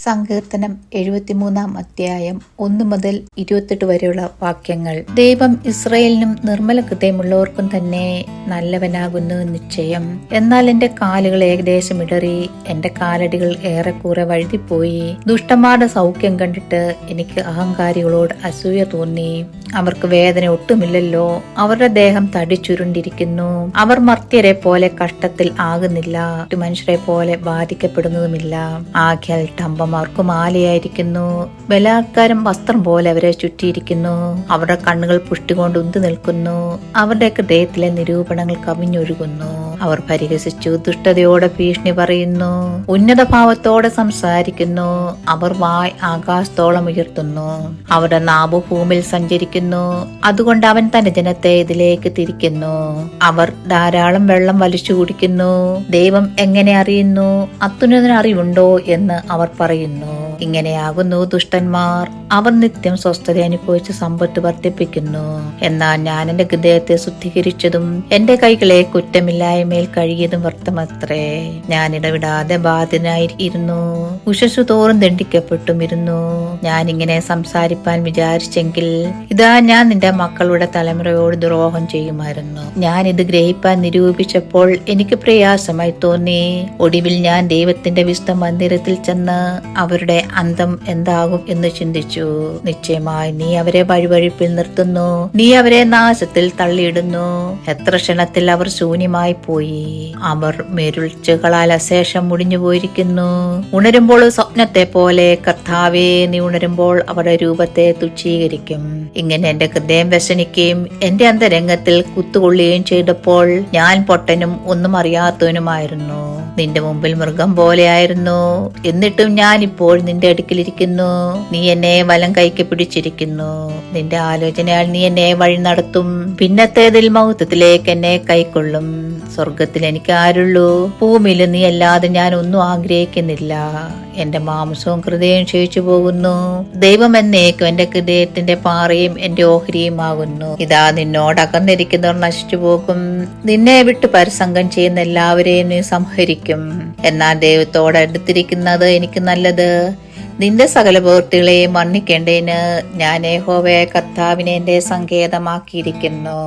സങ്കീർത്തനം 73 അധ്യായം 1 മുതൽ 28 വരെയുള്ള വാക്യങ്ങൾ. ദൈവം ഇസ്രായേലിനും നിർമ്മല ഹൃദയമുള്ളവർക്കും തന്നെ നല്ലവനാകുന്നു നിശ്ചയം. എന്നാൽ എന്റെ കാലുകൾ ഏകദേശം ഇടറി, എന്റെ കാലടികൾ ഏറെക്കുറെ വഴുതിപ്പോയി. ദുഷ്ടന്മാരുടെ സൗഖ്യം കണ്ടിട്ട് എനിക്ക് അഹങ്കാരികളോട് അസൂയ തോന്നി. അവർക്ക് വേദന ഒട്ടുമില്ലല്ലോ. അവരുടെ ദേഹം തടിച്ചുരുണ്ടിരിക്കുന്നു. അവർ മർത്യരെ പോലെ കഷ്ടത്തിൽ ആകുന്നില്ല, മനുഷ്യരെ പോലെ ബാധിക്കപ്പെടുന്നതുമില്ല. ആഖ്യാൽ ടമ്പമാർക്ക് മാലയായിരിക്കുന്നു, ബലാത്കാരം വസ്ത്രം പോലെ അവരെ ചുറ്റിയിരിക്കുന്നു. അവരുടെ കണ്ണുകൾ പുഷ്ടി കൊണ്ട് ഉന്തി നിൽക്കുന്നു. അവരുടെ ഹൃദയത്തിലെ നിരൂപണങ്ങൾ കവിഞ്ഞൊഴുകുന്നു. അവർ പരിഹസിച്ചു ദുഷ്ടതയോടെ ഭീഷണി പറയുന്നു, ഉന്നത ഭാവത്തോടെ സംസാരിക്കുന്നു. അവർ വായ് ആകാശത്തോളം ഉയർത്തുന്നു. അവരുടെ നാഭു ഭൂമിയിൽ സഞ്ചരിക്കുന്നു. അതുകൊണ്ട് അവൻ തന്റെ ജനത്തെ ഇതിലേക്ക് തിരിക്കുന്നു. അവർ ധാരാളം വെള്ളം വലിച്ചു കുടിക്കുന്നു. ദൈവം എങ്ങനെ അറിയുന്നു? അത്യുന്നതന് അറിവുണ്ടോ എന്ന് അവർ പറയുന്നു. ഇങ്ങനെയാകുന്നു ദുഷ്ടന്മാർ. അവർ നിത്യം സ്വസ്ഥത അനുഭവിച്ച് സമ്പത്ത് വർദ്ധിപ്പിക്കുന്നു. എന്നാൽ ഞാൻ എന്റെ ഹൃദയത്തെ ശുദ്ധീകരിച്ചതും എന്റെ കൈകളെ കുറ്റമില്ലായ്മയിൽ കഴുകിയതും വ്യർത്ഥമത്രേ. ഞാൻ ഇടവിടാതെ ബാധിതനായിരുന്നു, ഉഷസ്സു തോറും ദണ്ഡിക്കപ്പെട്ടും ഇരുന്നു. ഞാൻ ഇങ്ങനെ സംസാരിപ്പാൻ വിചാരിച്ചെങ്കിൽ ഇതാ ഞാൻ നിന്റെ മക്കളുടെ തലമുറയോട് ദ്രോഹം ചെയ്യുമായിരുന്നു. ഞാൻ ഇത് ഗ്രഹിപ്പാൻ നിരൂപിച്ചപ്പോൾ എനിക്ക് പ്രയാസമായി തോന്നി. ഒടുവിൽ ഞാൻ ദൈവത്തിന്റെ വിശുദ്ധ മന്ദിരത്തിൽ ചെന്ന് അവരുടെ അന്തം എന്താകും എന്ന് ചിന്തിച്ചു. നിശ്ചയമായി നീ അവരെ വഴിവഴിപ്പിൽ നിർത്തുന്നു, നീ അവരെ നാശത്തിൽ തള്ളിയിടുന്നു. എത്ര ക്ഷണത്തിൽ അവർ ശൂന്യമായി പോയി. അവർ മെരുൾച്ചകളാൽ അശേഷം മുടിഞ്ഞു പോയിരിക്കുന്നു. ഉണരുമ്പോൾ സ്വപ്നത്തെ പോലെ. കർത്താവേ, നീ ഉണരുമ്പോൾ അവരുടെ രൂപത്തെ തുച്ഛീകരിക്കും. ഇങ്ങനെ എന്റെ ഹൃദയം വ്യസനിക്കുകയും എന്റെ അന്തരംഗത്തിൽ കുത്തുകൊള്ളുകയും ചെയ്തപ്പോൾ ഞാൻ പൊട്ടനും ഒന്നും അറിയാത്തവനുമായിരുന്നു. നിന്റെ മുമ്പിൽ മൃഗം പോലെയായിരുന്നു. എന്നിട്ടും ഞാൻ ഇപ്പോൾ നിന്റെ അടുക്കിലിരിക്കുന്നു. നീ എന്നെ വലം കൈക്ക് പിടിച്ചിരിക്കുന്നു. നിന്റെ ആലോചനയാൽ നീ എന്നെ വഴി നടത്തും. പിന്നത്തേതിൽ മഹത്വത്തിലേക്ക് എന്നെ കൈക്കൊള്ളും. സ്വർഗത്തിൽ എനിക്ക് ആരുള്ളൂ? ഭൂമിയിൽ നീ അല്ലാതെ ഞാൻ ഒന്നും ആഗ്രഹിക്കുന്നില്ല. എന്റെ മാംസവും ഹൃദയം ക്ഷയിച്ചു പോകുന്നു. ദൈവം എന്നേക്കും എന്റെ ഹൃദയത്തിന്റെ പാറയും എന്റെ ഓഹരിയുമാകുന്നു. ഇതാ നിന്നോട് അകന്നിരിക്കുന്നവർ നശിച്ചു പോകും. നിന്നെ വിട്ട് പരിസംഗം ചെയ്യുന്ന എല്ലാവരെയും നീ സംഹരിക്കും. എന്നാൽ ദൈവത്തോട് അടുത്തിരിക്കുന്നത് എനിക്ക് നല്ലത്. നിന്റെ സകല പ്രവൃത്തികളെയും മണ്ണിക്കേണ്ടതിന് ഞാൻ യഹോവയായ കർത്താവിനെ എന്റെ സങ്കേതമാക്കിയിരിക്കുന്നു.